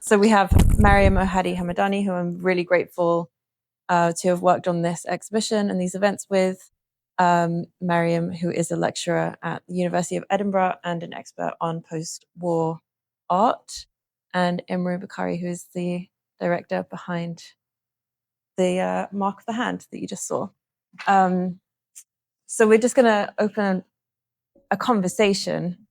So we have Maryam Ohadi-Hamadani, who I'm really grateful to have worked on this exhibition and these events with. Maryam, who is a lecturer at the University of Edinburgh and an expert on post-war art, and Imruh Bakari, who is the director behind the Mark of the Hand that you just saw. So we're just going to open a conversation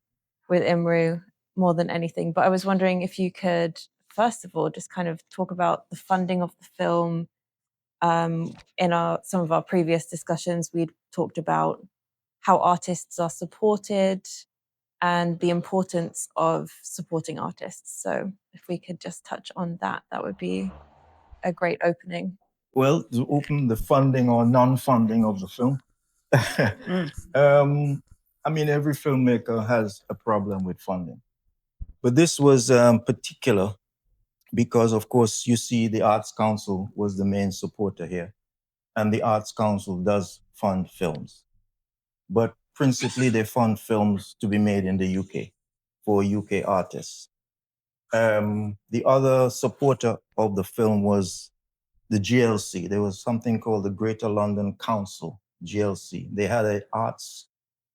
with Imruh more than anything, but I was wondering if you could, first of all, just kind of talk about the funding of the film. In some of our previous discussions, we'd talked about how artists are supported and the importance of supporting artists. So if we could just touch on that, that would be a great opening. Well, to open the funding or non-funding of the film. I mean, every filmmaker has a problem with funding. But this was particular because, of course, you see the Arts Council was the main supporter here. And the Arts Council does fund films. But principally, they fund films to be made in the UK for UK artists. The other supporter of the film was the GLC. There was something called the Greater London Council, GLC. They had an arts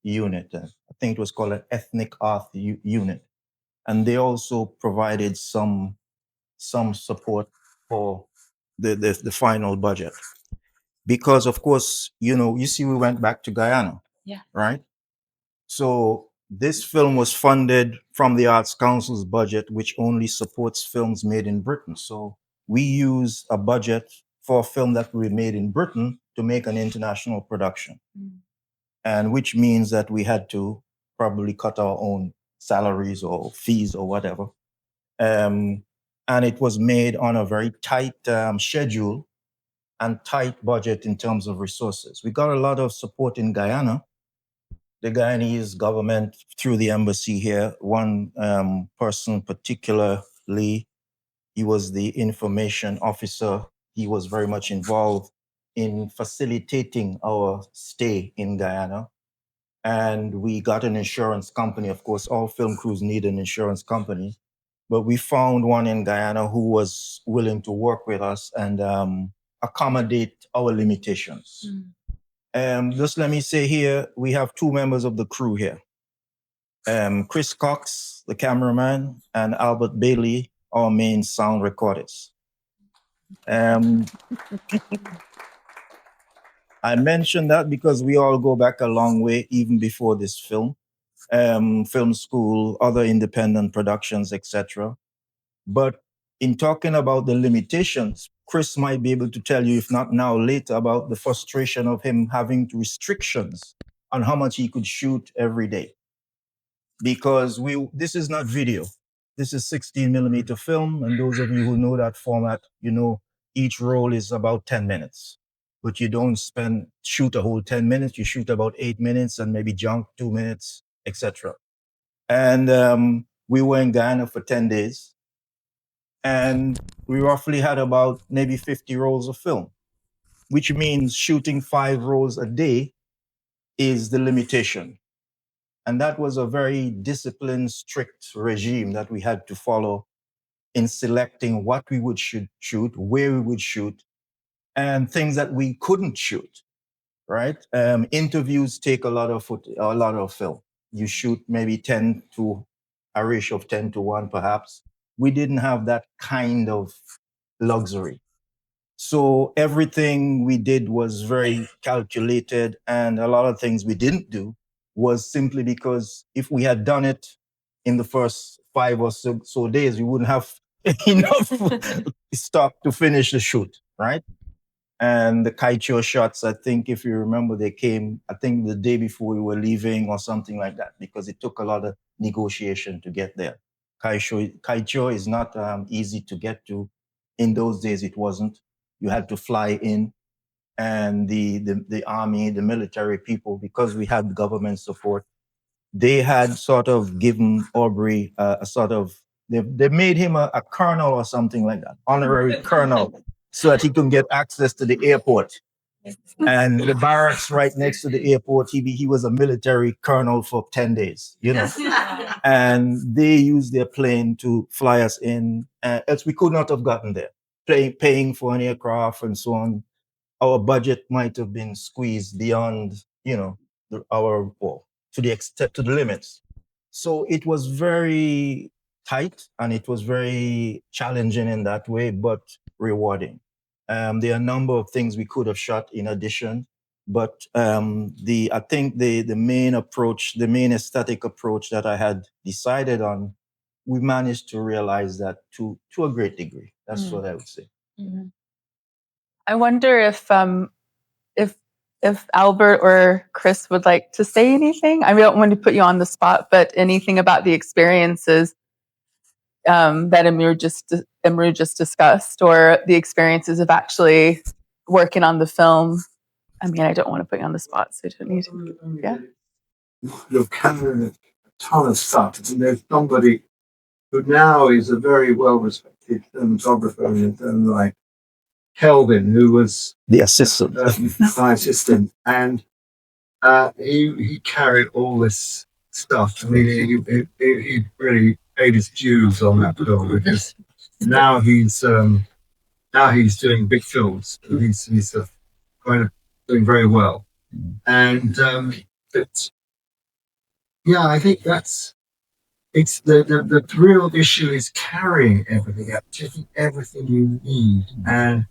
unit. I think it was called an ethnic art unit. And they also provided some support for the final budget. Because, of course, you see, we went back to Guyana, right? So this film was funded from the Arts Council's budget, which only supports films made in Britain. So we use a budget for a film that we made in Britain to make an international production. And which means that we had to probably cut our own salaries or fees or whatever. And it was made on a very tight schedule and tight budget in terms of resources. We got a lot of support in Guyana. The Guyanese government, through the embassy here, one person particularly, he was the information officer. He was very much involved in facilitating our stay in Guyana. And we got an insurance company. Of course, all film crews need an insurance company. But we found one in Guyana who was willing to work with us and accommodate our limitations. Just let me say here, we have two members of the crew here. Chris Cox, the cameraman, and Albert Bailey, our main sound recorders. I mentioned that because we all go back a long way, even before this film. Film school, other independent productions, etc. But in talking about the limitations, Chris might be able to tell you, if not now, later, about the frustration of him having restrictions on how much he could shoot every day. Because this is not video. This is 16mm film. And those of you who know that format, each roll is about 10 minutes. But you don't shoot a whole 10 minutes. You shoot about 8 minutes and maybe jump 2 minutes, etc. And we were in Guyana for 10 days. And we roughly had about maybe 50 rolls of film, which means shooting 5 rolls a day is the limitation. And that was a very disciplined, strict regime that we had to follow in selecting what we would shoot, where we would shoot, and things that we couldn't shoot, right? Interviews take a lot of film. You shoot maybe 10 to a ratio of 10 to 1, perhaps. We didn't have that kind of luxury. So everything we did was very calculated, and a lot of things we didn't do was simply because if we had done it in the first 5 or so days, we wouldn't have enough stock to finish the shoot, right? And the kaicho shots, I think, if you remember, they came, I think, the day before we were leaving or something like that, because it took a lot of negotiation to get there. Kaicho is not easy to get to. In those days, it wasn't. You had to fly in, and the army, the military people, because we had government support, they had sort of given Aubrey a sort of, they made him a colonel or something like that, honorary colonel, so that he can get access to the airport. And the barracks right next to the airport, he was a military colonel for 10 days, you know. And they used their plane to fly us in, else we could not have gotten there. Paying for an aircraft and so on. Our budget might have been squeezed beyond, you know, our, well, to the extent, to the limits. So it was very tight and it was very challenging in that way, but rewarding. There are a number of things we could have shot in addition, but I think the main approach, the main aesthetic approach that I had decided on, we managed to realize that to a great degree. That's what I would say. Mm-hmm. I wonder if Albert or Chris would like to say anything. I don't want to put you on the spot, but anything about the experiences that Imruh just discussed, or the experiences of actually working on the film. I mean, I don't want to put you on the spot, so you don't need to. Yeah. You're carrying a ton of stuff, and there's somebody who now is a very well-respected cinematographer and like Kelvin, who was the assistant, my assistant, and he carried all this stuff. I mean, he really paid his dues on that film, because now he's doing big films. He's kind of doing very well, and yeah, I think it's the real issue is carrying everything up, taking everything you need, and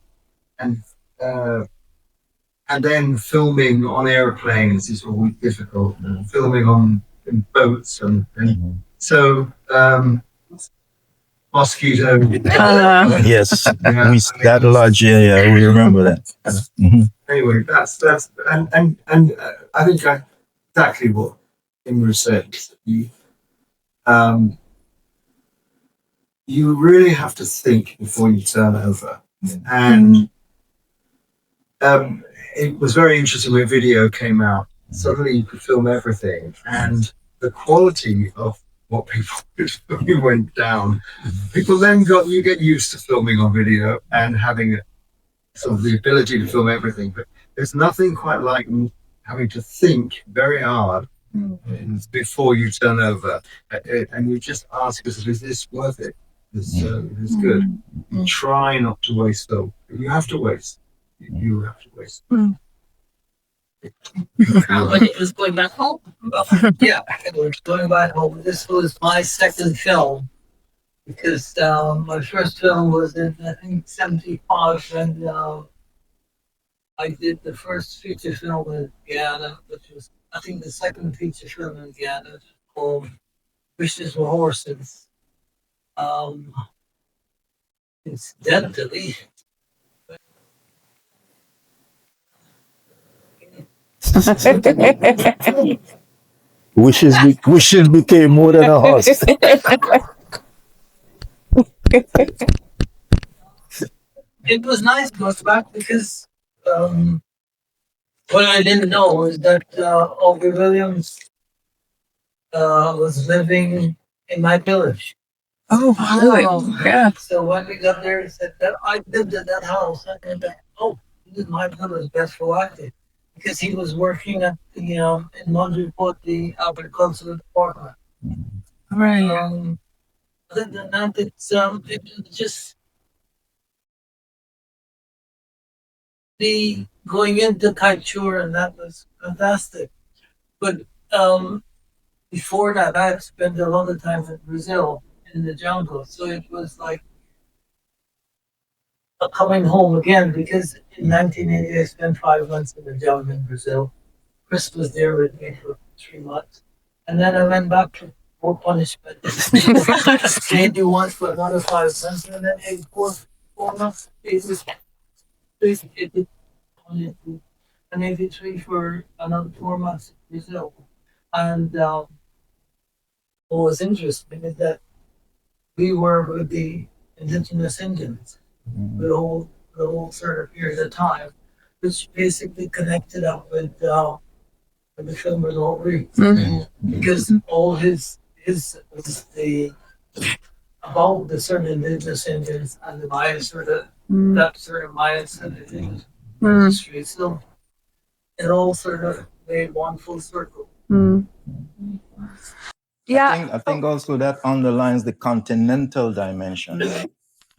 then filming on airplanes is always difficult. Filming in boats and so mosquito. Yes, that lodge. Yeah, we remember that. Anyway, that's and I think exactly what Imruh said. You really have to think before you turn over, and it was very interesting when video came out. Suddenly you could film everything, and the quality of what people did went down. People then you get used to filming on video and having sort of the ability to film everything, but there's nothing quite like having to think very hard before you turn over, and you just ask yourself, is this worth it? Is this good? You try not to waste film. You have to waste. You have to waste. When it was going back home? Yeah, it was going back home. This was my second film, because my first film was in, I think, 1975, and I did the first feature film in Guyana, which was, I think, the second feature film in Guyana, called Wishes Were Horses. Incidentally, wishes became more than a horse. it was nice to look back, because what I didn't know was that Aubrey Williams was living in my village. Oh, wow. Yeah. So when we got there, he said that I lived in that house. I came back, this is my village, best for acting. Because he was working at the, in Montreal, the agricultural department. Right. Other than that, it's just the going into couture, and that was fantastic. But before that, I had spent a lot of time in Brazil, in the jungle. So it was like coming home again, because in 1980 I spent 5 months in the jungle in Brazil. Chris was there with me for 3 months, and then I went back for punishment. Stayed you once for another 5 months, and then 4 months. It was 83 for another 4 months in Brazil. And what was interesting is that we were with the indigenous Indians the whole sort of period of time, which basically connected up with the film with Aubrey, because all his was about the certain indigenous Indians and the Mayans, or that sort of Mayans and the things. history. So it all sort of made one full circle. Yeah. I think also that underlines the continental dimension,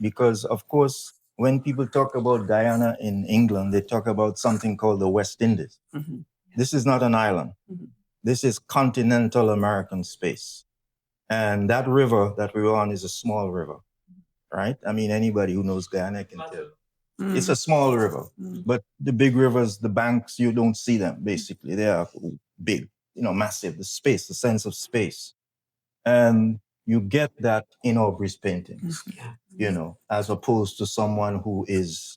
because of course, when people talk about Guyana in England, they talk about something called the West Indies. This is not an island. This is continental American space. And that river that we're on is a small river, right? I mean, anybody who knows Guyana can tell. It's a small river, but the big rivers, the banks, you don't see them, basically. They are big, massive, the space, the sense of space. And you get that in Aubrey's paintings, as opposed to someone who is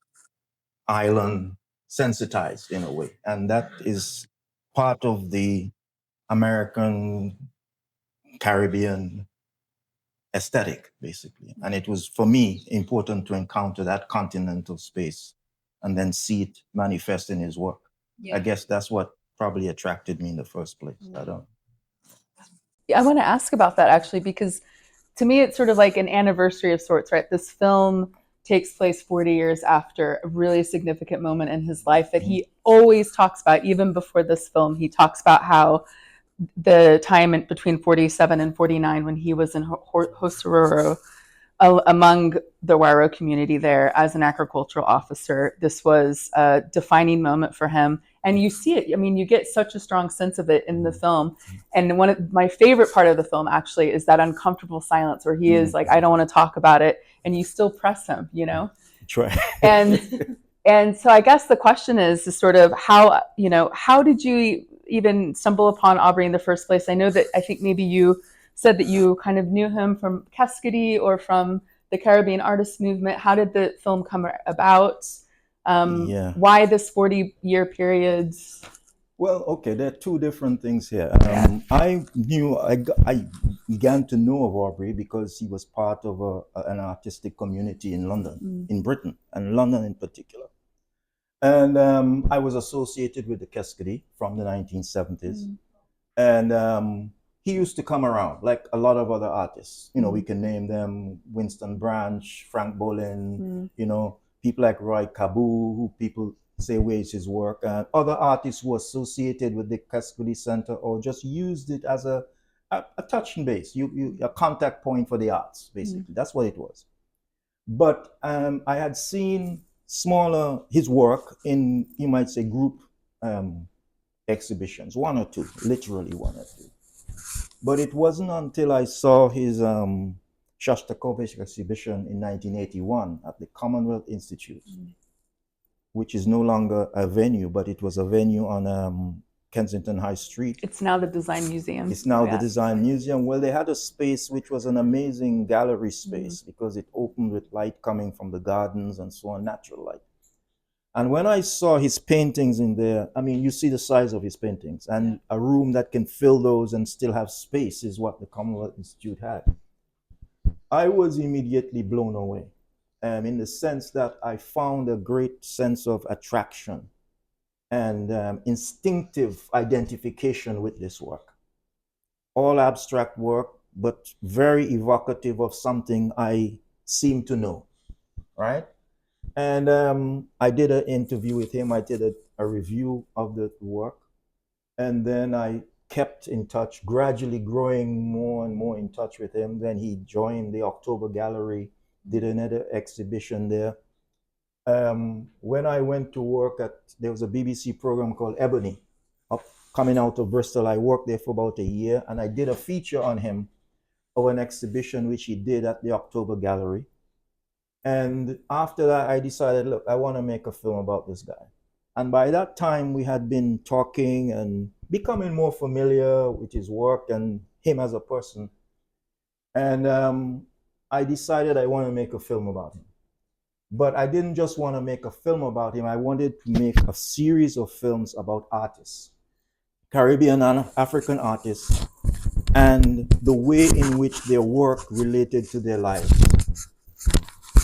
island sensitized in a way. And that is part of the American Caribbean aesthetic, basically. And it was, for me, important to encounter that continental space and then see it manifest in his work. I guess that's what probably attracted me in the first place. I want to ask about that, actually, because to me, it's sort of like an anniversary of sorts, right? This film takes place 40 years after a really significant moment in his life that he always talks about. Even before this film, he talks about how the time between 47 and 49, when he was in Hosororo, among the Waro community there as an agricultural officer, this was a defining moment for him. And you see it. I mean, you get such a strong sense of it in the film. And one of my favorite part of the film, actually, is that uncomfortable silence where he is like, I don't want to talk about it. And you still press him, Try. And so I guess the question is sort of how did you even stumble upon Aubrey in the first place? I think maybe you said that you kind of knew him from Keskadi or from the Caribbean artist movement. How did the film come about? Why this 40-year period? Well, okay, there are two different things here. I began to know of Aubrey because he was part of an artistic community in London, in Britain, and London in particular. And I was associated with the Keskadi from the 1970s. And he used to come around like a lot of other artists. We can name them: Winston Branch, Frank Bolin, people like Roy Kabu, who people say wage his work, and other artists who were associated with the Keskadi Center or just used it as a touching base, a contact point for the arts, basically. That's what it was. But I had seen his work in, you might say, group exhibitions, one or two, literally one or two. But it wasn't until I saw his Shostakovich exhibition in 1981 at the Commonwealth Institute, which is no longer a venue, but it was a venue on Kensington High Street. It's now the Design Museum. It's now the Design Museum. Well, they had a space which was an amazing gallery space because it opened with light coming from the gardens and so on, natural light. And when I saw his paintings in there, I mean, you see the size of his paintings, and a room that can fill those and still have space is what the Commonwealth Institute had. I was immediately blown away, in the sense that I found a great sense of attraction and instinctive identification with this work. All abstract work, but very evocative of something I seem to know, right? And I did an interview with him. I did a review of the work. And then I kept in touch, gradually growing more and more in touch with him. Then he joined the October Gallery, did another exhibition there. When I went to work there was a BBC program called Ebony, coming out of Bristol. I worked there for about a year, and I did a feature on him of an exhibition which he did at the October Gallery. And after that, I decided, look, I want to make a film about this guy. And by that time, we had been talking and becoming more familiar with his work and him as a person. And I decided I want to make a film about him. But I didn't just want to make a film about him. I wanted to make a series of films about artists, Caribbean and African artists, and the way in which their work related to their lives,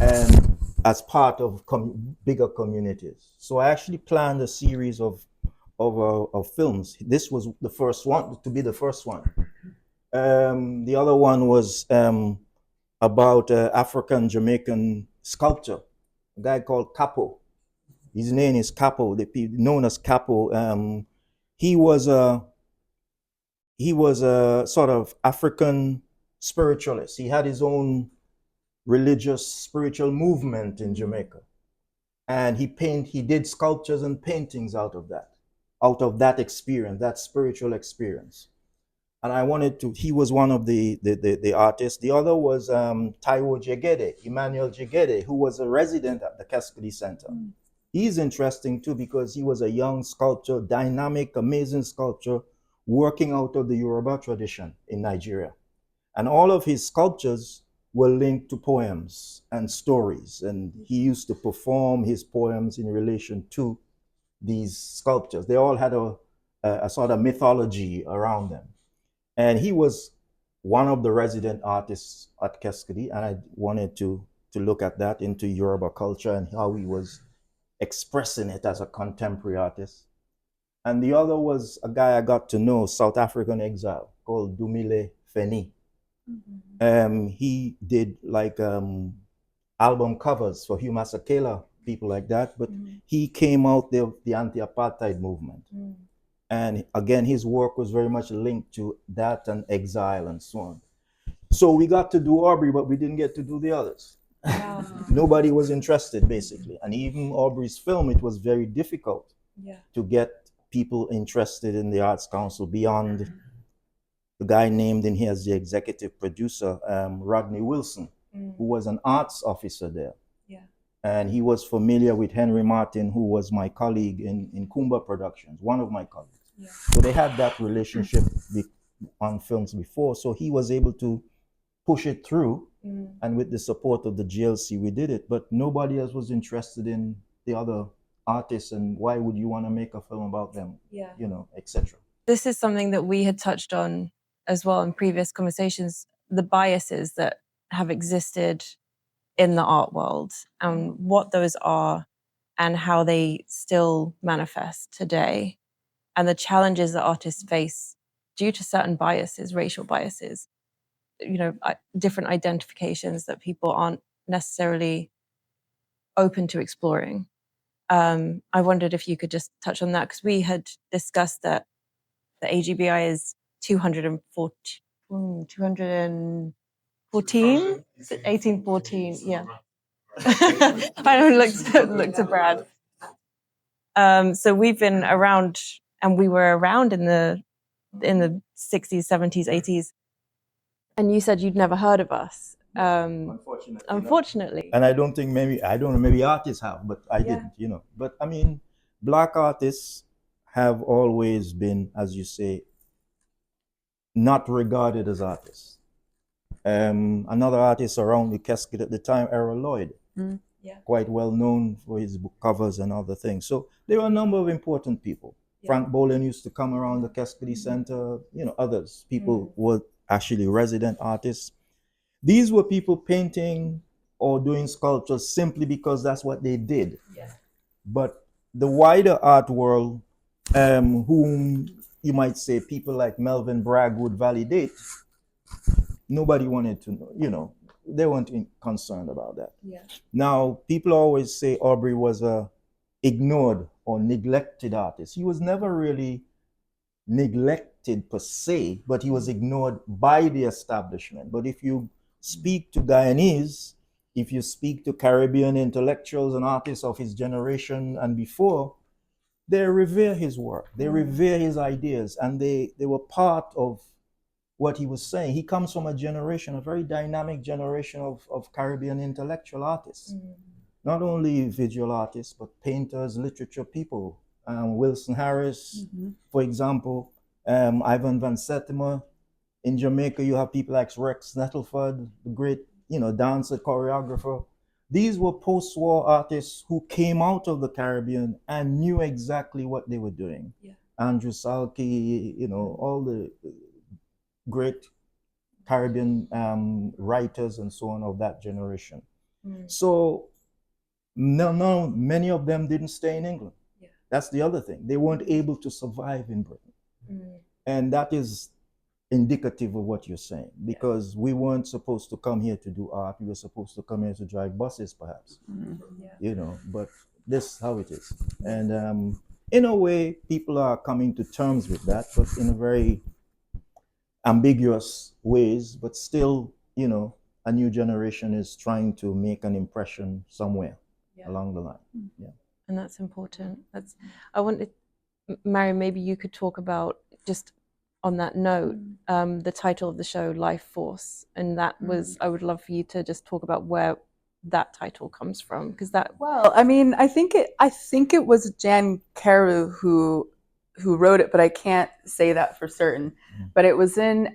and as part of bigger communities. So I actually planned a series of films. This was the first one, to be the first one. The other one was about African Jamaican sculptor, a guy called Capo, His name is Capo, known as Capo. He was a sort of African spiritualist. He had his own religious spiritual movement in Jamaica, and he did sculptures and paintings out of that experience, that spiritual experience. And he was one of the artists. The other was Taiwo Jegede, Emmanuel Jegede, who was a resident at the Cascade Center. He's interesting too because he was a young sculptor, dynamic, amazing sculptor, working out of the Yoruba tradition in Nigeria. And all of his sculptures were linked to poems and stories. And he used to perform his poems in relation to these sculptures. They all had a sort of mythology around them. And he was one of the resident artists at Cascade, and I wanted to look at that into Yoruba culture and how he was expressing it as a contemporary artist. And the other was a guy I got to know, South African exile, called Dumile Feni. He did like album covers for Hugh Masekela, people like that, but he came out the anti-apartheid movement. And again, his work was very much linked to that and exile and so on. So we got to do Aubrey, but we didn't get to do the others. Wow. Nobody was interested, basically. And even Aubrey's film, it was very difficult to get people interested in the Arts Council beyond the guy named in here as the executive producer, Rodney Wilson, who was an arts officer there. And he was familiar with Henry Martin, who was my colleague in Kumba Productions, one of my colleagues. So they had that relationship on films before. So he was able to push it through. And with the support of the GLC, we did it. But nobody else was interested in the other artists. And why would you want to make a film about them? You know, etc. This is something that we had touched on as well in previous conversations, the biases that have existed in the art world and what those are and how they still manifest today, and the challenges that artists face due to certain biases, racial biases, you know, different identifications that people aren't necessarily open to exploring. I wondered if you could just touch on that, because we had discussed that the AGBI is 1814, yeah. I don't look to Brad. So we've been around, and we were around in the 60s, 70s, 80s. And you said you'd never heard of us. Unfortunately. And I don't think maybe artists have, but I didn't, you know. But I mean, Black artists have always been, as you say, not regarded as artists. Another artist around the Cascade at the time, Errol Lloyd, quite well known for his book covers and other things. So there were a number of important people. Frank Boland used to come around the Cascade Center, you know, others. People were actually resident artists. These were people painting or doing sculptures simply because that's what they did. But the wider art world, whom you might say people like Melvin Bragg would validate, nobody wanted to know, you know, they weren't concerned about that. Now, people always say Aubrey was a ignored or neglected artist. He was never really neglected per se, but he was ignored by the establishment. But if you speak to Guyanese, if you speak to Caribbean intellectuals and artists of his generation and before, they revere his work, they revere his ideas, and they were part of what he was saying. He comes from a generation, a very dynamic generation of Caribbean intellectual artists. Not only visual artists, but painters, literature people. Wilson Harris, for example, Ivan Van Sertima. In Jamaica, you have people like Rex Nettleford, the great, you know, dancer, choreographer. These were post-war artists who came out of the Caribbean and knew exactly what they were doing. Andrew Salkey, you know, all the great Caribbean writers and so on of that generation. So no, many of them didn't stay in England. That's the other thing. They weren't able to survive in Britain. And that is indicative of what you're saying, because we weren't supposed to come here to do art. We were supposed to come here to drive buses, perhaps. You know, but this is how it is. And in a way, people are coming to terms with that, but in a very ambiguous ways. But still, you know, a new generation is trying to make an impression somewhere along the line. Yeah, and that's important. I wanted, Maryam, maybe you could talk about, just on that note, the title of the show, Life Force, and that was, I would love for you to just talk about where that title comes from, because that. Well, I mean, I think it was Jan Carew who wrote it, but I can't say that for certain. But it was in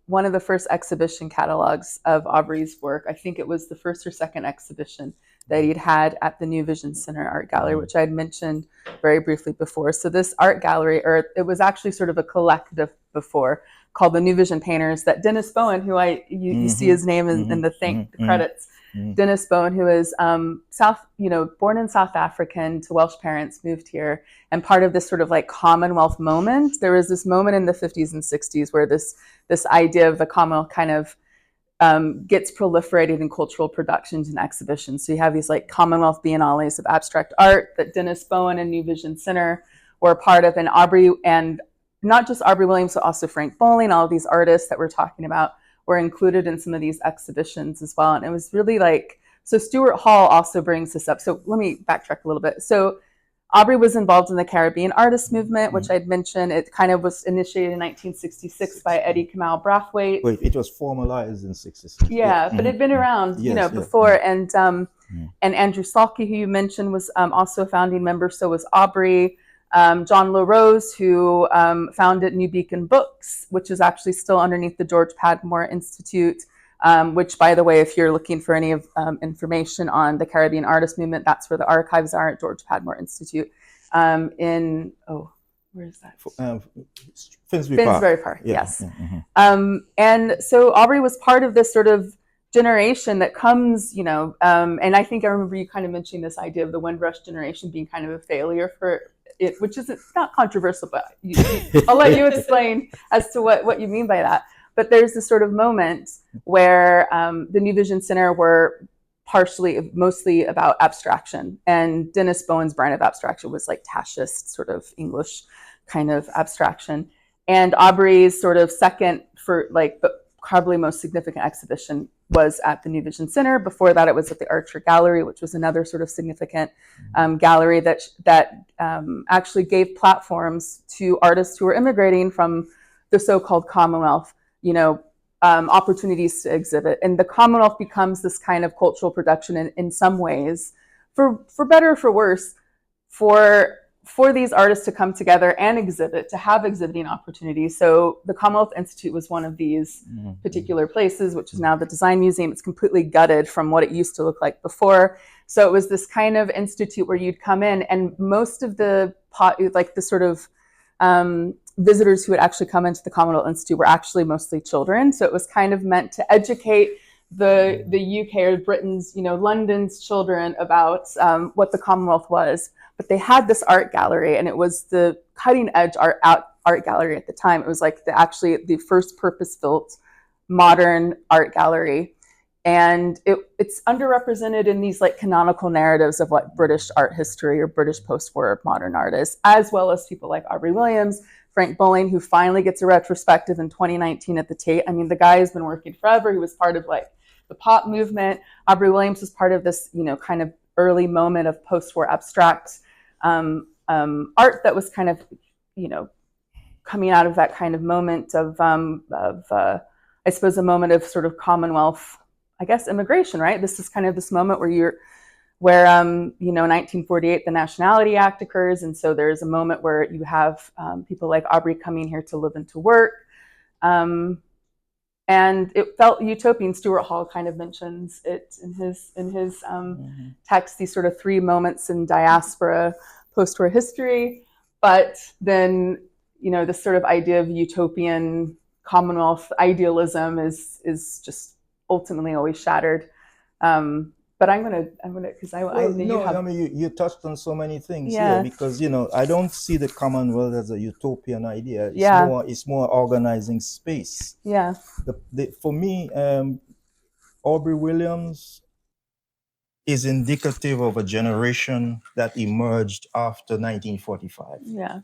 one of the first exhibition catalogs of Aubrey's work. I think it was the first or second exhibition that he'd had at the New Vision Center Art Gallery, which I had mentioned very briefly before. So this art gallery, or it was actually sort of a collective before, called the New Vision Painters, that Dennis Bowen, who you see his name in the credits, Dennis Bowen, who is born in South African to Welsh parents, moved here, and part of this sort of like Commonwealth moment. There was this moment in the 50s and 60s where this idea of the Commonwealth kind of gets proliferated in cultural productions and exhibitions. So you have these like Commonwealth Biennales of abstract art that Dennis Bowen and New Vision Center were a part of, and Aubrey, and not just Aubrey Williams, but also Frank Bowling, all of these artists that we're talking about were included in some of these exhibitions as well. And it was really like, so Stuart Hall also brings this up. So let me backtrack a little bit. So Aubrey was involved in the Caribbean artist movement, which I'd mentioned. It kind of was initiated in 1966 by Eddie Kamal Brathwaite. Wait, it was formalized in 66. Yeah, but it'd been around, before. And Andrew Salke, who you mentioned, was also a founding member. So was Aubrey. John LaRose, who founded New Beacon Books, which is actually still underneath the George Padmore Institute, which, by the way, if you're looking for any of information on the Caribbean artist movement, that's where the archives are at George Padmore Institute where is that? Finsbury Park, yes. And so Aubrey was part of this sort of generation that comes, and I think I remember you kind of mentioning this idea of the Windrush generation being kind of a failure for it, which is not controversial, but I'll let you explain as to what you mean by that. But there's this sort of moment where the New Vision Center were mostly about abstraction, and Dennis Bowen's brand of abstraction was like Tachist sort of English kind of abstraction, and Aubrey's sort of second but probably most significant exhibition was at the New Vision Center. Before that, it was at the Archer Gallery, which was another sort of significant gallery that actually gave platforms to artists who were immigrating from the so-called Commonwealth, opportunities to exhibit. And the Commonwealth becomes this kind of cultural production in some ways, for better or for worse, for these artists to come together and exhibit, to have exhibiting opportunities. So the Commonwealth Institute was one of these particular places, which is now the Design Museum. It's completely gutted from what it used to look like before. So it was this kind of institute where you'd come in, and most of the sort of visitors who would actually come into the Commonwealth Institute were actually mostly children. So it was kind of meant to educate the UK or Britain's, London's children about what the Commonwealth was. But they had this art gallery, and it was the cutting edge art gallery at the time. It was like the first purpose-built modern art gallery. And it's underrepresented in these like canonical narratives of what British art history or British post-war modern art is, as well as people like Aubrey Williams, Frank Bowling, who finally gets a retrospective in 2019 at the Tate. I mean, the guy has been working forever. He was part of like the pop movement. Aubrey Williams was part of this, kind of early moment of post-war abstract art that was kind of, coming out of that kind of moment of I suppose, a moment of sort of Commonwealth, I guess, immigration, right? This is kind of this moment where 1948, the Nationality Act occurs. And so there's a moment where you have people like Aubrey coming here to live and to work. And it felt utopian. Stuart Hall kind of mentions it in his text, these sort of three moments in diaspora post-war history. But then, this sort of idea of utopian Commonwealth idealism is just ultimately always shattered. But I'm gonna, because you touched on so many things here, because I don't see the Commonwealth as a utopian idea. It's more organizing space. Yeah. For me, Aubrey Williams is indicative of a generation that emerged after 1945. Yeah.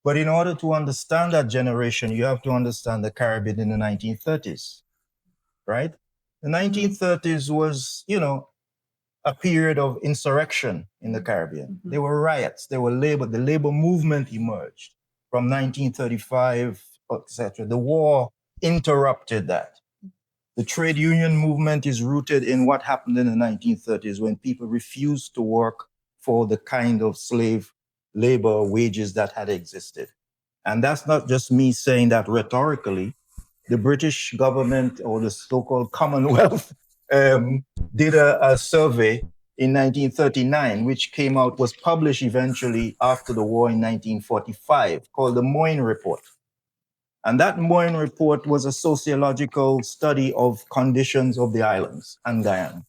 But in order to understand that generation, you have to understand the Caribbean in the 1930s, right? The 1930s was, a period of insurrection in the Caribbean. There were riots, there were the labor movement emerged from 1935, etc. The war interrupted that. The trade union movement is rooted in what happened in the 1930s when people refused to work for the kind of slave labor wages that had existed. And that's not just me saying that rhetorically. The British government or the so-called Commonwealth did a survey in 1939, which was published eventually after the war in 1945, called the Moyne Report. And that Moyne Report was a sociological study of conditions of the islands and Guyana.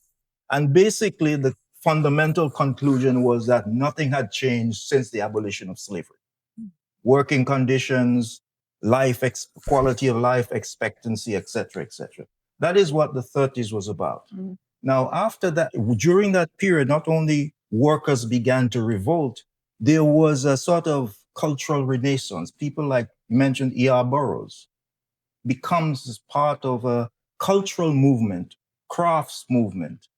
And basically, the fundamental conclusion was that nothing had changed since the abolition of slavery. Working conditions, quality of life expectancy, etc., etc. That is what the 30s was about. Now, after that, during that period, not only workers began to revolt, there was a sort of cultural renaissance. People like you mentioned E.R. Burroughs becomes part of a cultural movement, crafts movement,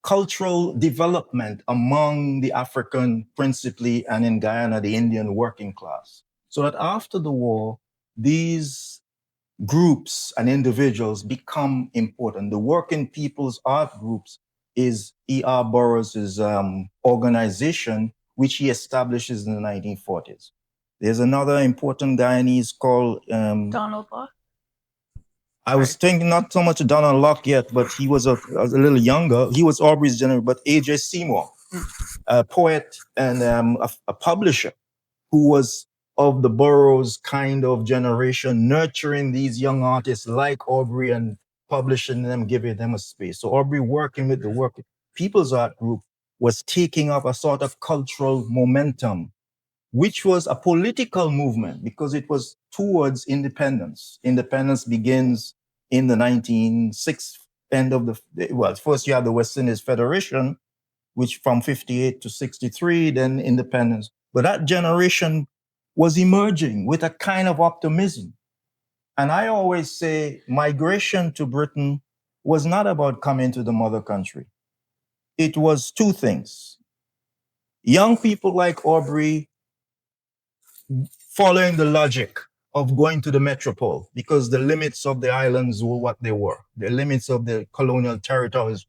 cultural development among the African, principally, and in Guyana, the Indian working class. So that after the war, these groups and individuals become important. The Working People's Art Groups is E.R. Burroughs' organization, which he establishes in the 1940s. There's another important Guyanese called... Donald Locke? I was thinking not so much Donald Locke yet, but he was a little younger. He was Aubrey's generation, but A.J. Seymour, a poet and a publisher who was of the Burroughs kind of generation, nurturing these young artists like Aubrey and publishing them, giving them a space. So Aubrey, working with the Working People's Art Group, was taking up a sort of cultural momentum, which was a political movement because it was towards independence. Independence begins in the 1960s, first you have the West Indies Federation, which from 58 to 63, then independence. But that generation was emerging with a kind of optimism. And I always say migration to Britain was not about coming to the mother country. It was two things. Young people like Aubrey following the logic of going to the metropole because the limits of the islands were what they were. The limits of the colonial territories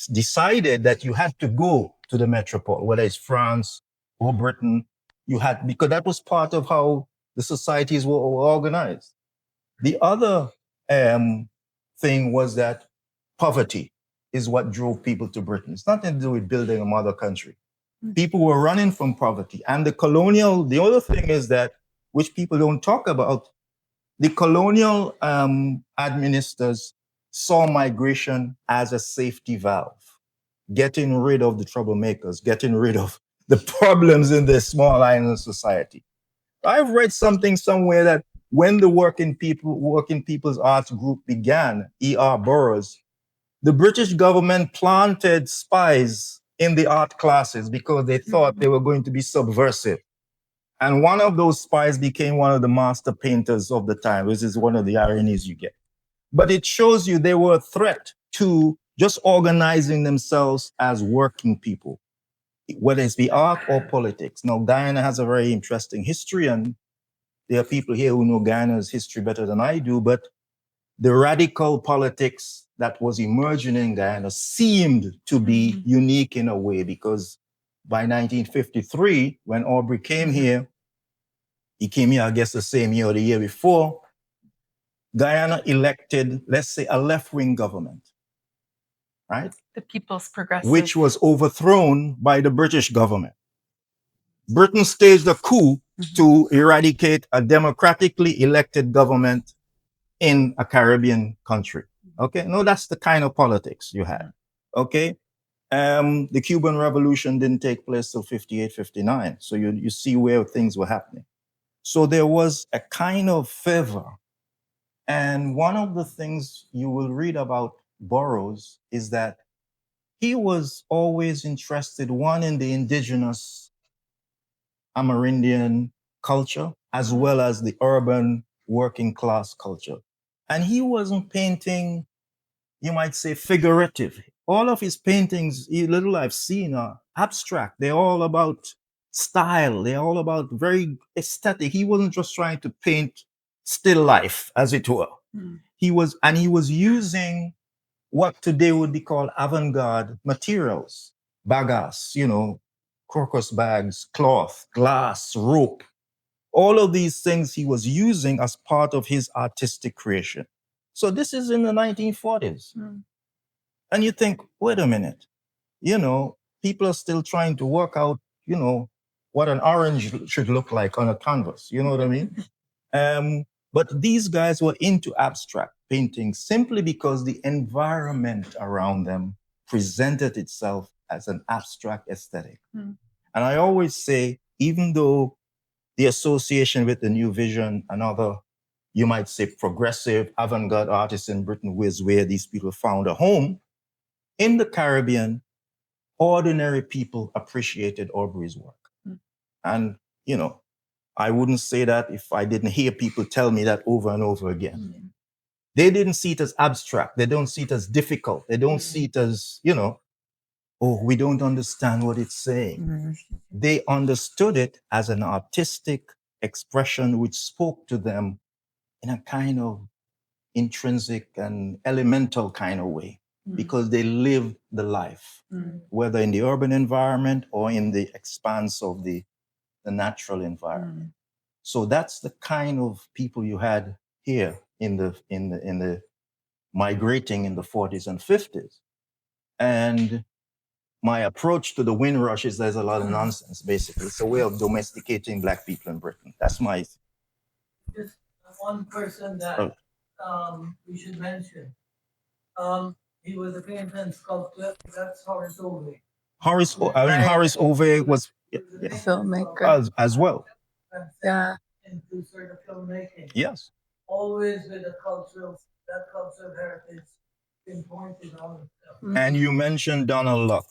decided that you had to go to the metropole, whether it's France or Britain, because that was part of how the societies were organized. The other thing was that poverty is what drove people to Britain. It's nothing to do with building a mother country. People were running from poverty. And the other thing is that, which people don't talk about, the colonial administrators saw migration as a safety valve, getting rid of the troublemakers, getting rid of the problems in the small island society. I've read something somewhere that when the Working People's Arts Group began, E.R. Burroughs, the British government planted spies in the art classes because they thought they were going to be subversive. And one of those spies became one of the master painters of the time, which is one of the ironies you get. But it shows you they were a threat to just organizing themselves as working people, whether it's the art or politics. Now, Guyana has a very interesting history, and there are people here who know Guyana's history better than I do, but the radical politics that was emerging in Guyana seemed to be unique in a way, because by 1953, when Aubrey came here, he came here, I guess, the same year or the year before, Guyana elected, let's say, a left-wing government, right? The People's Progressive. Which was overthrown by the British government. Britain staged a coup to eradicate a democratically elected government in a Caribbean country. Okay, no, that's the kind of politics you had. Okay, the Cuban Revolution didn't take place till 58, 59. So you see where things were happening. So there was a kind of fervor. And one of the things you will read about Burroughs is that he was always interested, one, in the indigenous Amerindian culture, as well as the urban working class culture. And he wasn't painting, you might say, figurative. All of his paintings, little I've seen, are abstract. They're all about style. They're all about very aesthetic. He wasn't just trying to paint still life, as it were. He was using what today would be called avant-garde materials, bagasse, crocus bags, cloth, glass, rope. All of these things he was using as part of his artistic creation. So this is in the 1940s. And you think, wait a minute, people are still trying to work out, what an orange should look like on a canvas. You know what I mean? But these guys were into abstract painting simply because the environment around them presented itself as an abstract aesthetic. And I always say, even though the association with the New Vision and other, you might say, progressive avant-garde artists in Britain was where these people found a home, in the Caribbean, ordinary people appreciated Aubrey's work. And, I wouldn't say that if I didn't hear people tell me that over and over again. They didn't see it as abstract. They don't see it as difficult. They don't see it as, oh, we don't understand what it's saying. They understood it as an artistic expression which spoke to them in a kind of intrinsic and elemental kind of way, because they lived the life, whether in the urban environment or in the expanse of the natural environment. So that's the kind of people you had here in the migrating in the 40s and 50s. And my approach to the Windrush is there's a lot of nonsense, basically. It's a way of domesticating Black people in Britain. That's my... Just one person that we should mention. He was a painter and sculptor. That's Horace Ovey. Horace Ovey was a filmmaker as well. Yeah. Into sort of filmmaking. Yes. Always with that cultural heritage being pointed on. And you mentioned Donald Luck.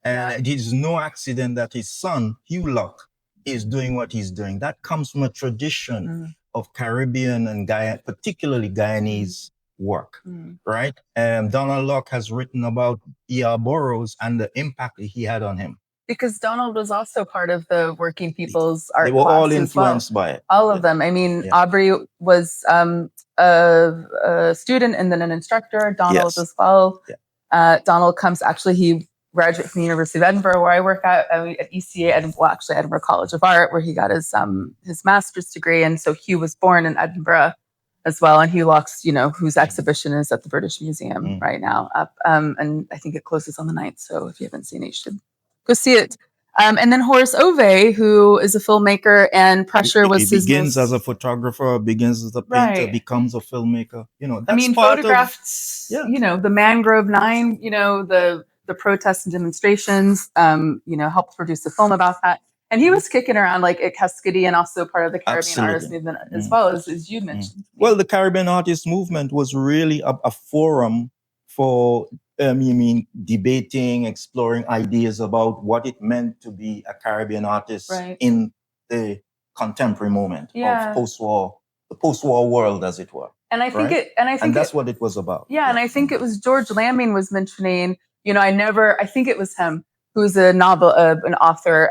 And it is no accident that his son, Hugh Luck, is doing what he's doing. That comes from a tradition of Caribbean and particularly Guyanese work, right? Donald Luck has written about E.R. Burroughs and the impact that he had on him. Because Donald was also part of the working people's art class. They were all influenced by it. All of them. I mean, Aubrey was a student and then an instructor. Donald as well. Donald he graduated from the University of Edinburgh, where I work at ECA, Edinburgh College of Art, where he got his master's degree. And so Hugh was born in Edinburgh as well. And Hugh Luck's, whose exhibition is at the British Museum right now. And I think it closes on the 9th. So if you haven't seen it, you should go see it. And then Horace Ovey, who is a filmmaker, and Pressure was he begins as a photographer, begins as a painter, becomes a filmmaker. That's photographed, the Mangrove 9, the protests and demonstrations, helped produce a film about that. And he was kicking around like at Cascade and also part of the Caribbean artist movement as well, as you mentioned. Well, the Caribbean artist movement was really a forum for debating, exploring ideas about what it meant to be a Caribbean artist in the contemporary moment of the post-war world, as it were. And I think that's what it was about. Yeah, and I think it was George Lamming was mentioning, I think it was him who's an author,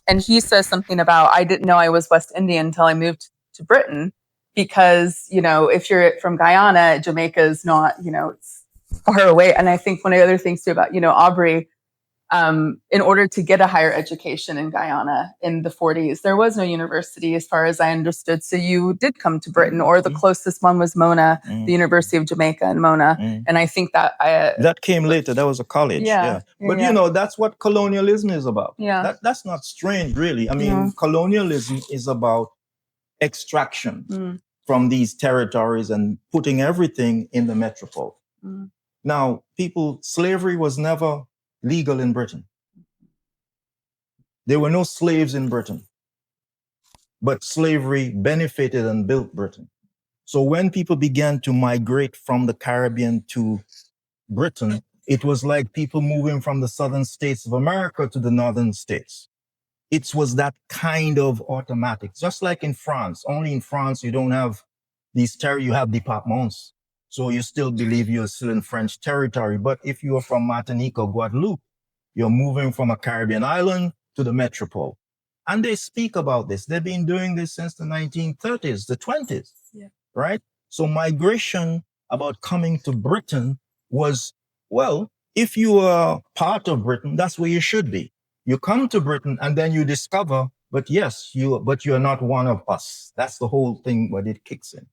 and he says something about, I didn't know I was West Indian until I moved to Britain, because, if you're from Guyana, Jamaica is not, it's far away. And I think one of the other things too about, Aubrey, in order to get a higher education in Guyana in the 40s, there was no university as far as I understood. So you did come to Britain, or the closest one was Mona, the University of Jamaica in Mona. And I think that that came later. That was a college. But that's what colonialism is about. That's not strange, really. I mean, colonialism is about extraction from these territories and putting everything in the metropole. Now, slavery was never legal in Britain. There were no slaves in Britain, but slavery benefited and built Britain. So when people began to migrate from the Caribbean to Britain, It was like people moving from the southern states of America to the northern states. It was that kind of automatic, just like in France. Only in France, you don't have you have départements. So you still believe you're still in French territory. But if you are from Martinique or Guadeloupe, you're moving from a Caribbean island to the metropole. And they speak about this. They've been doing this since the 1930s, the 20s, right? So migration about coming to Britain was, well, if you are part of Britain, that's where you should be. You come to Britain and then you discover, but yes, you're not one of us. That's the whole thing when it kicks in.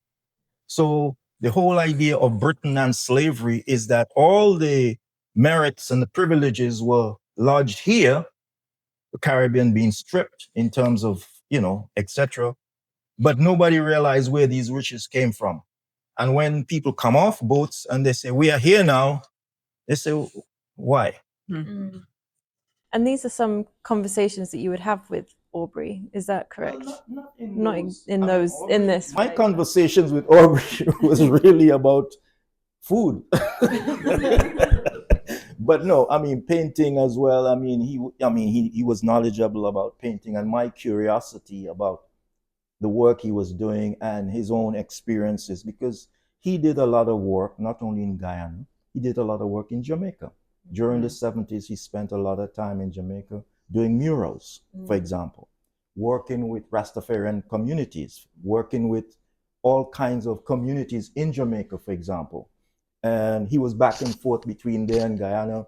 So the whole idea of Britain and slavery is that all the merits and the privileges were lodged here, the Caribbean being stripped in terms of, etc. But nobody realized where these riches came from. And when people come off boats and they say, we are here now, they say, why? Mm. And these are some conversations that you would have with Aubrey. Is that correct? Not in this. My conversations with Aubrey was really about food. But no, painting as well. He was knowledgeable about painting, and my curiosity about the work he was doing and his own experiences, because he did a lot of work, not only in Guyana, he did a lot of work in Jamaica. During the 70s, he spent a lot of time in Jamaica doing murals, for example, working with Rastafarian communities, working with all kinds of communities in Jamaica, for example. And he was back and forth between there and Guyana.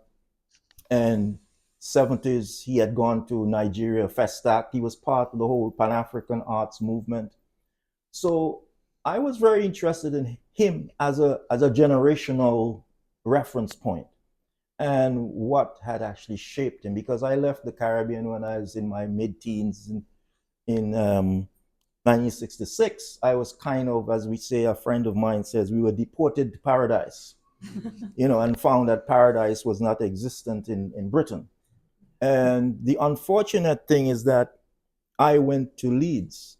And 70s, he had gone to Nigeria, Festac. He was part of the whole Pan-African arts movement. So I was very interested in him as a generational reference point and what had actually shaped him, because I left the Caribbean when I was in my mid-teens in 1966. I was kind of, as we say, a friend of mine says, we were deported to paradise, and found that paradise was not existent in Britain. And the unfortunate thing is that I went to Leeds.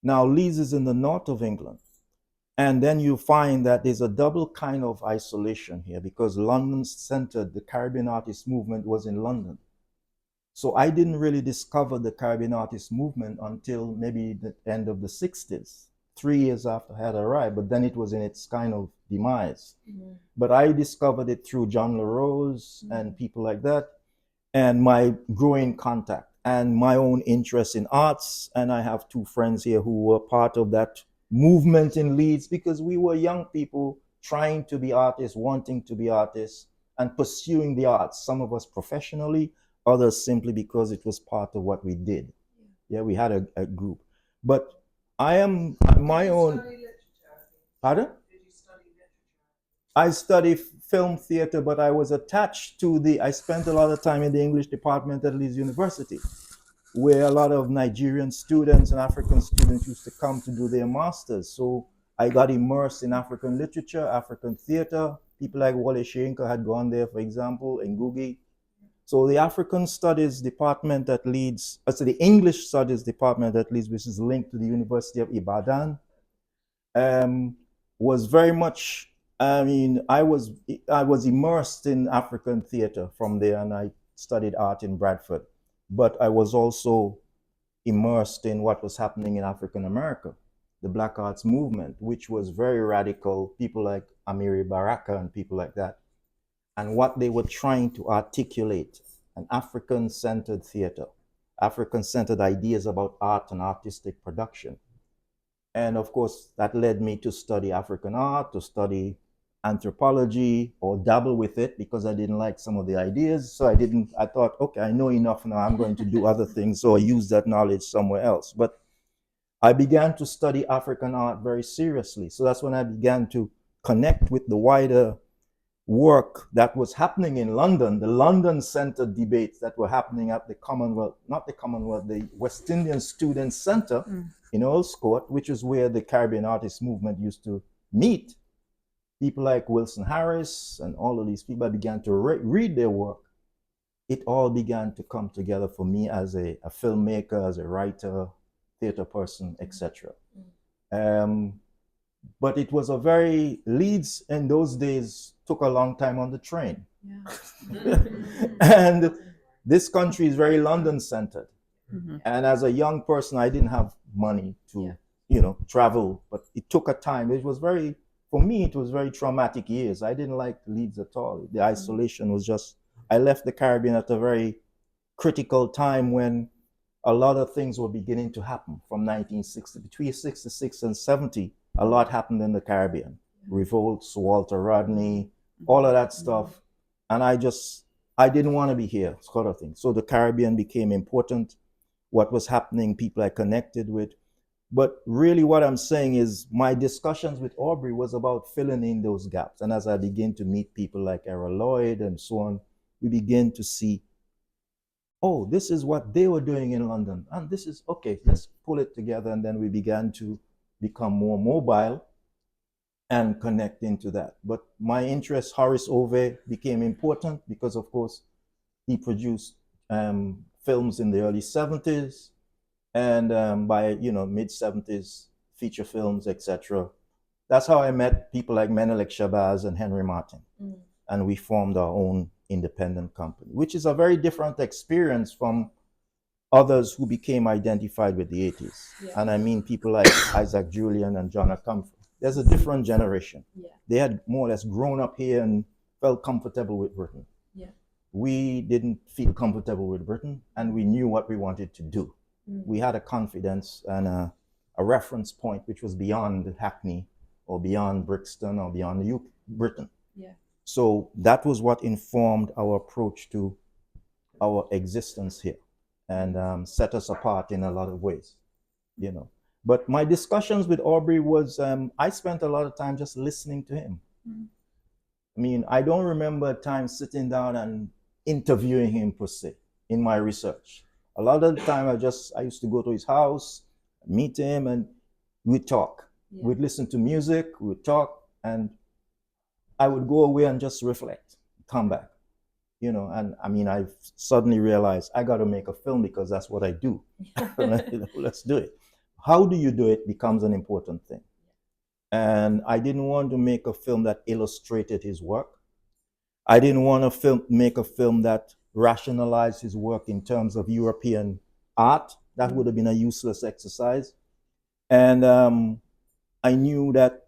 Now, Leeds is in the north of England. And then you find that there's a double kind of isolation here, because London centered, the Caribbean artist movement was in London. So I didn't really discover the Caribbean artist movement until maybe the end of the 60s, 3 years after I had arrived, but then it was in its kind of demise. Mm-hmm. But I discovered it through John LaRose and people like that, and my growing contact and my own interest in arts. And I have two friends here who were part of that movement in Leeds, because we were young people trying to be artists, wanting to be artists, and pursuing the arts. Some of us professionally, others simply because it was part of what we did. Yeah, we had a group. But I am my own. Pardon? Did you study literature? I studied film theater, but I was attached to I spent a lot of time in the English department at Leeds University, where a lot of Nigerian students and African students used to come to do their masters. So I got immersed in African literature, African theater. People like Wale Soyinka had gone there, for example, in Ngugi. So the African Studies Department at Leeds, the English Studies Department at Leeds, which is linked to the University of Ibadan, was very much, I was immersed in African theater from there, and I studied art in Bradford. But I was also immersed in what was happening in African America, the Black Arts Movement, which was very radical, people like Amiri Baraka and people like that. And what they were trying to articulate, an African-centered theater, African-centered ideas about art and artistic production. And of course, that led me to study African art, to study anthropology, or dabble with it, because I didn't like some of the ideas. So I thought, okay, I know enough now, I'm going to do other things. So I used that knowledge somewhere else. But I began to study African art very seriously. So that's when I began to connect with the wider work that was happening in London, the London-centered debates that were happening at the Commonwealth, not the Commonwealth, the West Indian Students' Center in Earl's Court, which is where the Caribbean artist movement used to meet. People like Wilson Harris and all of these people, I began to read their work. It all began to come together for me as a filmmaker, as a writer, theater person, etc. But it was Leeds in those days took a long time on the train. And this country is very London-centered. Mm-hmm. And as a young person, I didn't have money to, travel, but it took a time. It was for me, it was very traumatic years. I didn't like Leeds at all. The isolation was just, I left the Caribbean at a very critical time when a lot of things were beginning to happen from 1960, between 66 and 70. A lot happened in the Caribbean. Revolts, Walter Rodney, all of that stuff. And I didn't want to be here, sort of thing. So the Caribbean became important. What was happening, people I connected with. But really what I'm saying is my discussions with Aubrey was about filling in those gaps. And as I begin to meet people like Errol Lloyd and so on, we begin to see, oh, this is what they were doing in London. And this is, okay, let's pull it together. And then we began to become more mobile and connect into that. But my interest, Horace Ove, became important because, of course, he produced films in the early 70s. And by mid 70s, feature films, etc. That's how I met people like Menelik Shabazz and Henry Martin, and we formed our own independent company, which is a very different experience from others who became identified with the 80s. Yeah. And I mean people like Isaac Julian and John Comfort. There's a different generation. Yeah. They had more or less grown up here and felt comfortable with Britain. Yeah. We didn't feel comfortable with Britain, and we knew what we wanted to do. We had a confidence and a reference point which was beyond Hackney or beyond Brixton or beyond Britain. Yeah. So that was what informed our approach to our existence here and set us apart in a lot of ways, But my discussions with Aubrey was, I spent a lot of time just listening to him. I mean, I don't remember a time sitting down and interviewing him per se in my research. A lot of the time I used to go to his house, meet him, and we'd talk. Yeah. We'd listen to music, we'd talk, and I would go away and just reflect, come back, and I mean, I suddenly realized I got to make a film because that's what I do. Let's do it. How do you do it becomes an important thing. And I didn't want to make a film that illustrated his work. I didn't want to make a film that rationalized his work in terms of European art. That would have been a useless exercise. And I knew that,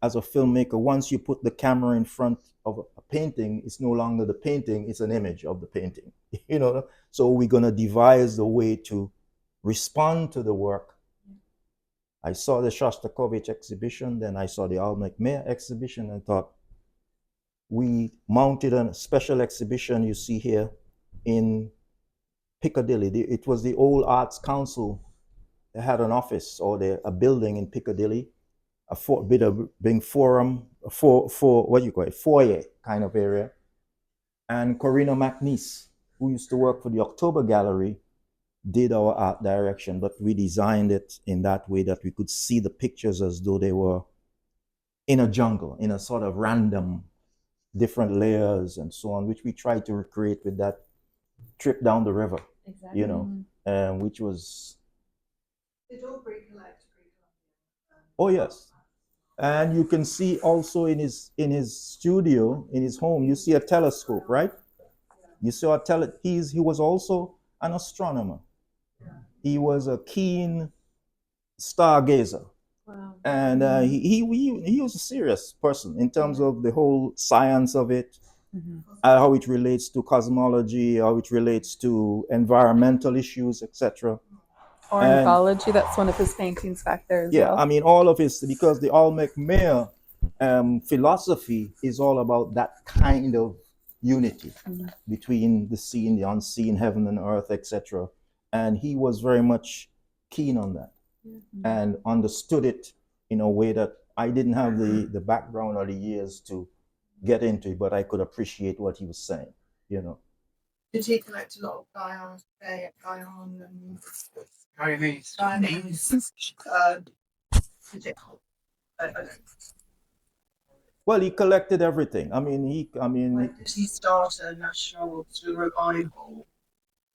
as a filmmaker, once you put the camera in front of a painting, it's no longer the painting, it's an image of the painting, So we're going to devise a way to respond to the work. I saw the Shostakovich exhibition, then I saw the Al McMahon exhibition and thought, we mounted a special exhibition you see here in Piccadilly. It was the old Arts Council. They had an office or a building in Piccadilly, a bit of being forum, what do you call it, foyer kind of area. And Corina McNeese, who used to work for the October Gallery, did our art direction, but we designed it in that way that we could see the pictures as though they were in a jungle, in a sort of random different layers and so on, which we tried to recreate with that trip down the river, exactly. Which was... Did Aubrey collect pre-Columbian? Oh, yes. And you can see also in his studio, in his home, you see a telescope, right? You saw he was also an astronomer. He was a keen stargazer. Wow. And he was a serious person in terms of the whole science of it, how it relates to cosmology, how it relates to environmental issues, etc. Ornithology, that's one of his paintings back there as well. Yeah, I mean, all of his, because the Al McMahon philosophy is all about that kind of unity between the seen, the unseen, heaven and earth, etc. And he was very much keen on that. And understood it in a way that I didn't have the background or the years to get into it, but I could appreciate what he was saying, Did he collect a lot of Guyanese and Guyanese. Well, he collected everything. When did he start a national revival?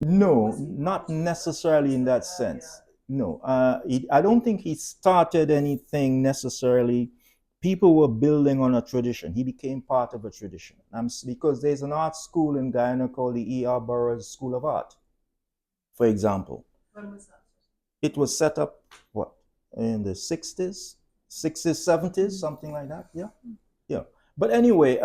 No, not necessarily in that sense. No, I don't think he started anything necessarily people were building on a tradition. He became part of a tradition. Because there's an art school in Guyana called the E.R. Burroughs School of Art, for example. When was that? It was set up, what, in the 60s, 70s, something like that. Yeah, yeah. But anyway,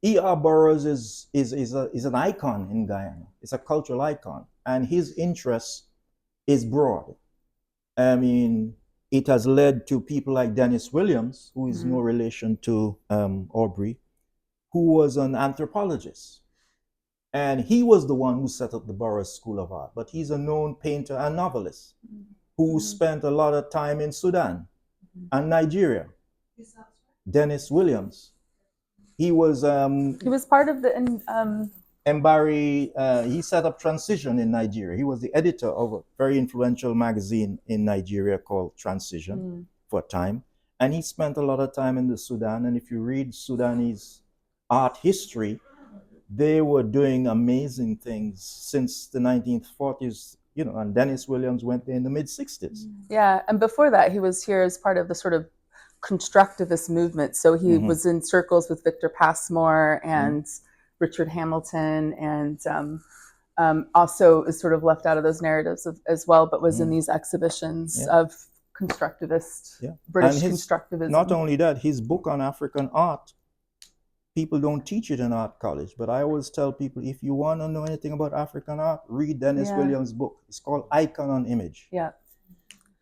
E.R. Burroughs is an icon in Guyana. It's a cultural icon, and his interest is broad. I mean, it has led to people like Dennis Williams, who is no relation to Aubrey, who was an anthropologist. And he was the one who set up the Burroughs School of Art. But he's a known painter and novelist who spent a lot of time in Sudan and Nigeria. Dennis Williams. He was part of the he set up Transition in Nigeria. He was the editor of a very influential magazine in Nigeria called Transition for a time. And he spent a lot of time in the Sudan. And if you read Sudanese art history, they were doing amazing things since the 1940s, you know, and Dennis Williams went there in the mid-60s. Yeah, and before that, he was here as part of the sort of constructivist movement. So he was in circles with Victor Passmore and Richard Hamilton, and also is sort of left out of those narratives as well, but was in these exhibitions of constructivist, British constructivism. Not only that, his book on African art, people don't teach it in art college, but I always tell people, if you want to know anything about African art, read Dennis Williams' book. It's called Icon on Image. Yeah.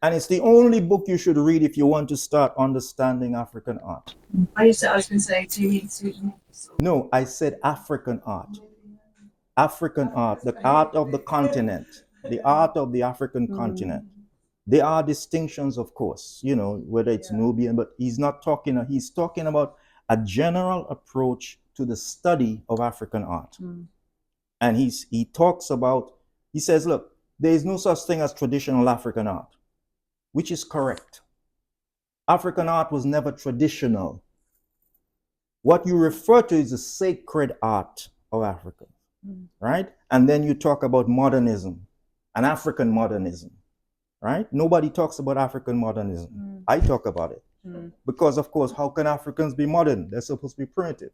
And it's the only book you should read if you want to start understanding African art. I was going to say, do you mean Sudanese? No, I said African art. African art, the art of the continent, the art of the African continent. There are distinctions, of course, you know, whether it's Nubian, but he's talking about a general approach to the study of African art. And he talks about, he says, look, there is no such thing as traditional African art, which is correct. African art was never traditional. What you refer to is the sacred art of Africa, right? And then you talk about modernism and African modernism, right? Nobody talks about African modernism. I talk about it. Because, of course, how can Africans be modern? They're supposed to be primitive.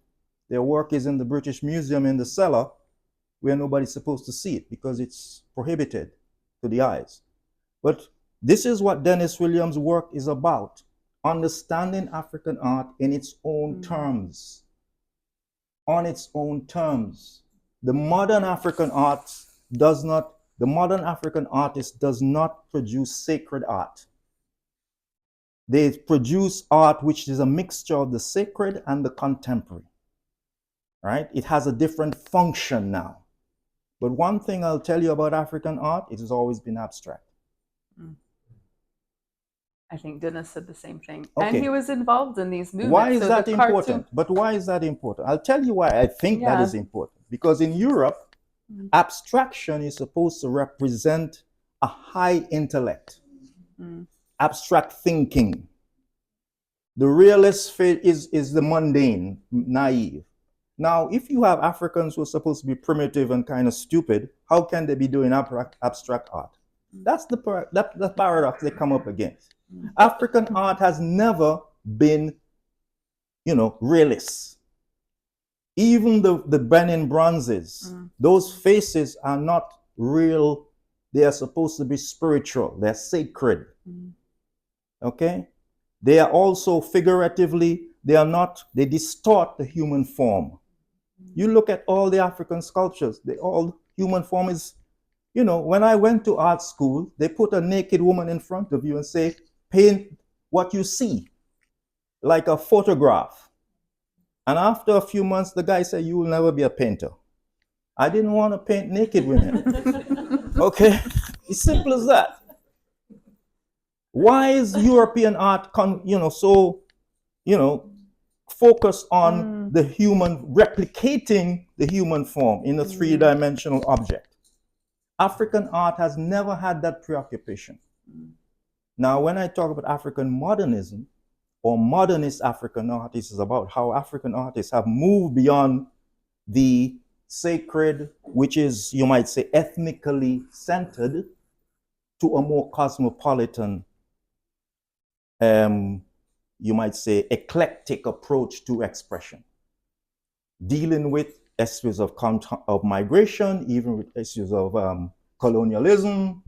Their work is in the British Museum in the cellar where nobody's supposed to see it because it's prohibited to the eyes. But this is what Dennis Williams' work is about, understanding African art in its own terms, on its own terms. The modern African artist does not produce sacred art. They produce art which is a mixture of the sacred and the contemporary, right? It has a different function now. But one thing I'll tell you about African art, it has always been abstract. I think Dennis said the same thing. Okay. And he was involved in these movements. Why is that important? But why is that important? I'll tell you why I think that is important. Because in Europe, abstraction is supposed to represent a high intellect. Abstract thinking. The realist is the mundane, naive. Now, if you have Africans who are supposed to be primitive and kind of stupid, how can they be doing abstract art? That's the paradox they come up against. African art has never been, you know, realist. Even the Benin bronzes, those faces are not real. They are supposed to be spiritual. They're sacred. Okay? They are also figuratively, they distort the human form. You look at all the African sculptures, all human form is, you know, when I went to art school, they put a naked woman in front of you and say, paint what you see, like a photograph. And after a few months, the guy said, you will never be a painter. I didn't want to paint naked women. Okay? It's simple as that. Why is European art, focused on the human, replicating the human form in a three-dimensional object? African art has never had that preoccupation. Now, when I talk about African modernism or modernist African artists, is about how African artists have moved beyond the sacred, which is, you might say, ethnically centered, to a more cosmopolitan you might say, eclectic approach to expression, dealing with issues of migration, even with issues of colonialism,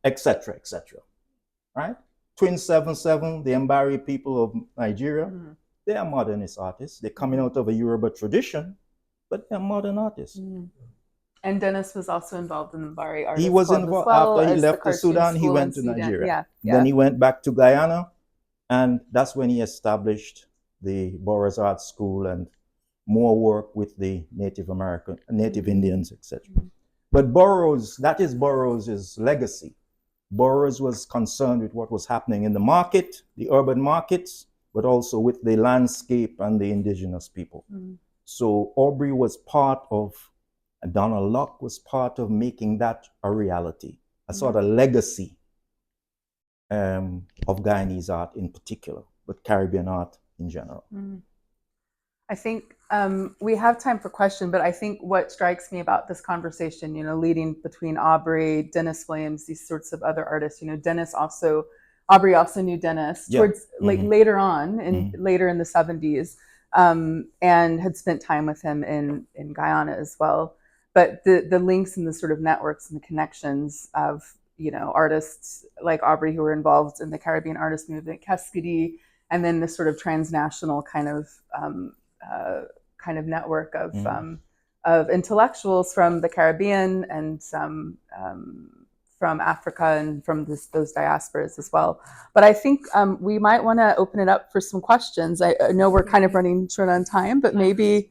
etc., etc. Right? Twin 77, the Mbari people of Nigeria, they are modernist artists. They're coming out of a Yoruba tradition, but they're modern artists. And Dennis was also involved in the Mbari Artist He was Club involved as well, after he as left the Sudan. He school went in to Sudan. Nigeria. Yeah, Then he went back to Guyana, and that's when he established the Burroughs Art School and more work with the Native Indians, etc. But Burroughs, that is Burroughs' legacy. Burroughs was concerned with what was happening in the market, the urban markets, but also with the landscape and the indigenous people. So Aubrey was part of, and Donald Locke was part of making that a reality, a sort of legacy of Guyanese art in particular, but Caribbean art in general. I think we have time for questions, but I think what strikes me about this conversation, leading between Aubrey, Dennis Williams, these sorts of other artists, Aubrey also knew Dennis towards later on, later in the 70s, and had spent time with him in Guyana as well. But the links and the sort of networks and the connections of, artists like Aubrey who were involved in the Caribbean artist movement, Keskidi, and then this sort of transnational kind of network of intellectuals from the Caribbean and some from Africa and from those diasporas as well. But I think we might want to open it up for some questions. I know we're kind of running short on time, but maybe,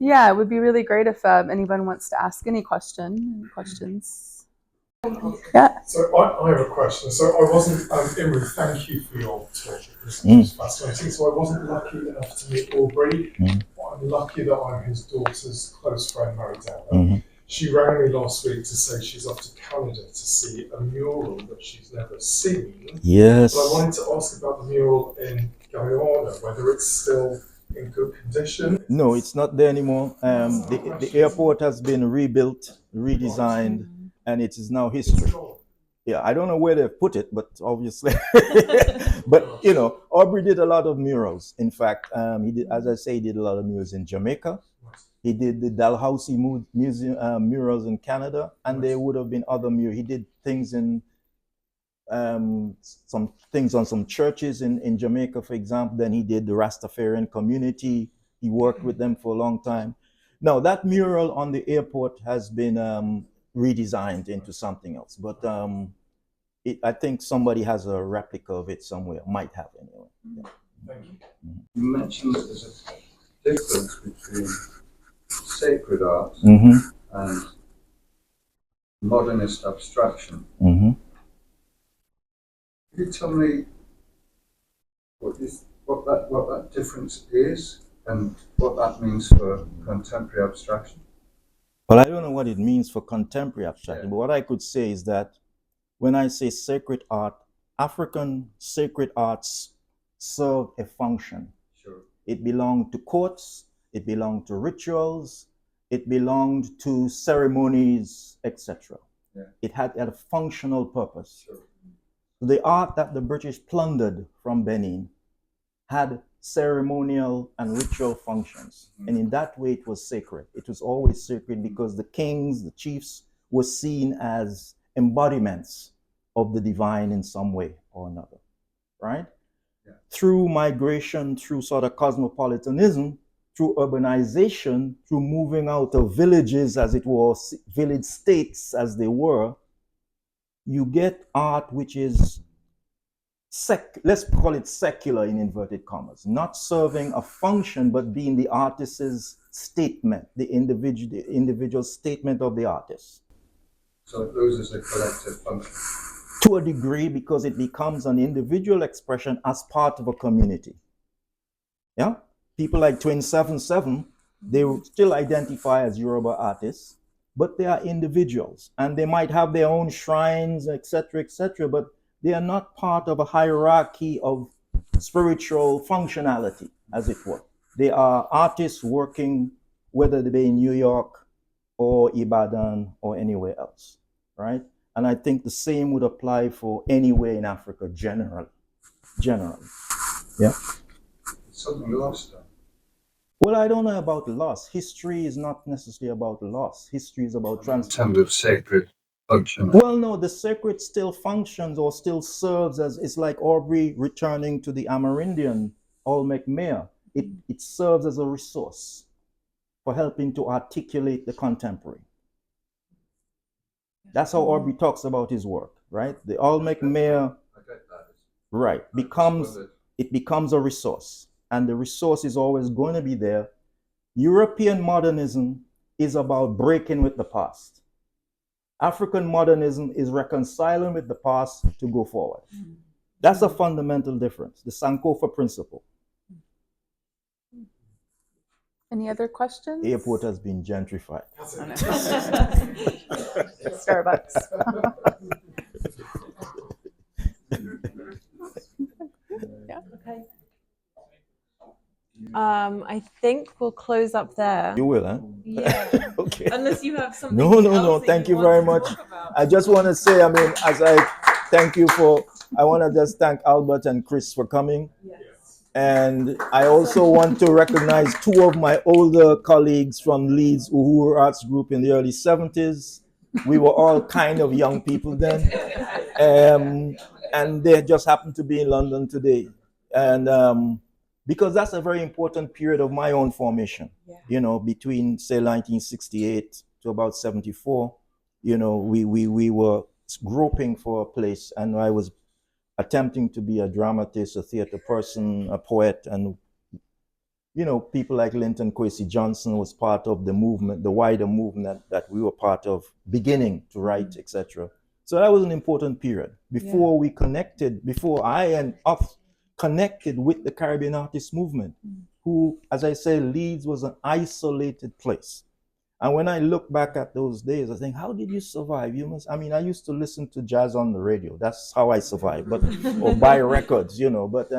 it would be really great if anyone wants to ask any questions. Yeah. So I have a question. So I wasn't, Imruh, thank you for your talk. This was fascinating. So I wasn't lucky enough to meet Aubrey. I'm lucky that I'm his daughter's close friend, Maryam. She rang me last week to say she's off to Canada to see a mural that she's never seen. Yes. But I wanted to ask about the mural in Guyana, whether it's still in good condition. No, it's not there anymore. The airport has been rebuilt, redesigned, and it is now history. Yeah, I don't know where they've put it, but obviously. But, Aubrey did a lot of murals. In fact, he did, as I say, he did a lot of murals in Jamaica. He did the Dalhousie Museum murals in Canada, and there would have been other murals. He did things in some things on some churches in Jamaica, for example. Then he did the Rastafarian community. He worked with them for a long time. Now, that mural on the airport has been redesigned into something else, but I think somebody has a replica of it somewhere, might have anyway. Yeah. Thank you. You mentioned that there's a difference between sacred art and modernist abstraction. Can you tell me what that difference is and what that means for contemporary abstraction? Well, I don't know what it means for contemporary abstraction, but what I could say is that when I say sacred art, African sacred arts serve a function. Sure. It belonged to courts, it belonged to rituals, it belonged to ceremonies, etc. Yeah. It had a functional purpose. Sure. The art that the British plundered from Benin had ceremonial and ritual functions. And in that way, it was sacred. It was always sacred because the kings, the chiefs, were seen as embodiments of the divine in some way or another, right? Yeah. Through migration, through sort of cosmopolitanism, through urbanization, through moving out of villages, as it was, village states as they were, you get art which is let's call it secular in inverted commas, not serving a function, but being the artist's statement, the individual statement of the artist. So it loses a collective function. To a degree, because it becomes an individual expression as part of a community. Yeah? People like Twin 77, they still identify as Yoruba artists, but they are individuals, and they might have their own shrines, etc., but they are not part of a hierarchy of spiritual functionality, as it were. They are artists working, whether they be in New York or Ibadan or anywhere else, right? And I think the same would apply for anywhere in Africa generally. Yeah. Something lost. Well, I don't know about loss. History is not necessarily about loss. History is about In transformation. terms of sacred function. Well, no, the sacred still functions or still serves as, it's like Aubrey returning to the Amerindian Olmec Mare. It serves as a resource for helping to articulate the contemporary. That's how Aubrey talks about his work, right? The Olmec Mare, right, becomes a resource, and the resource is always going to be there. European modernism is about breaking with the past. African modernism is reconciling with the past to go forward. That's a fundamental difference, the Sankofa principle. Any other questions? Airport has been gentrified. Starbucks. Yeah. Okay. I think we'll close up there. You will, huh? Yeah. Okay. Unless you have something. No. Thank you very much. I just want to say, I mean, I want to just thank Albert and Chris for coming. Yes. And I also want to recognize two of my older colleagues from Leeds Uhuru Arts Group in the early 70s. We were all kind of young people then. And they just happened to be in London today. And because that's a very important period of my own formation, you know, between, say, 1968 to about 74, you know, we were groping for a place, and I was attempting to be a dramatist, a theater person, a poet, and, you know, people like Linton Kwesi Johnson was part of the movement, the wider movement that we were part of, beginning to write, etc. So that was an important period. Before we connected, before I and us connected with the Caribbean artist movement, who, as I say, Leeds was an isolated place. And when I look back at those days, I think, how did you survive? I mean, I used to listen to jazz on the radio. That's how I survived, or buy records, you know. But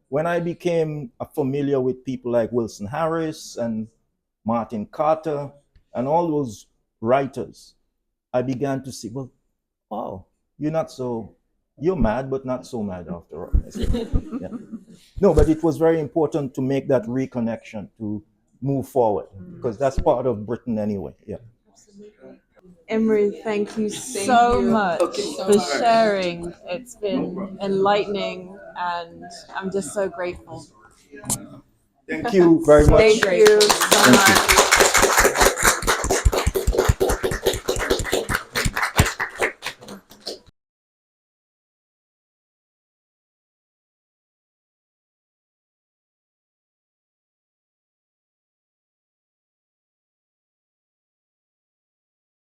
when I became familiar with people like Wilson Harris and Martin Carter and all those writers, I began to see, well, wow, you're mad, but not so mad after all. Yeah. No, but it was very important to make that reconnection, to move forward, because that's part of Britain anyway. Yeah. Imruh, thank you so much for sharing. It's been enlightening, and I'm just so grateful. Thank you very much. Thank you so much.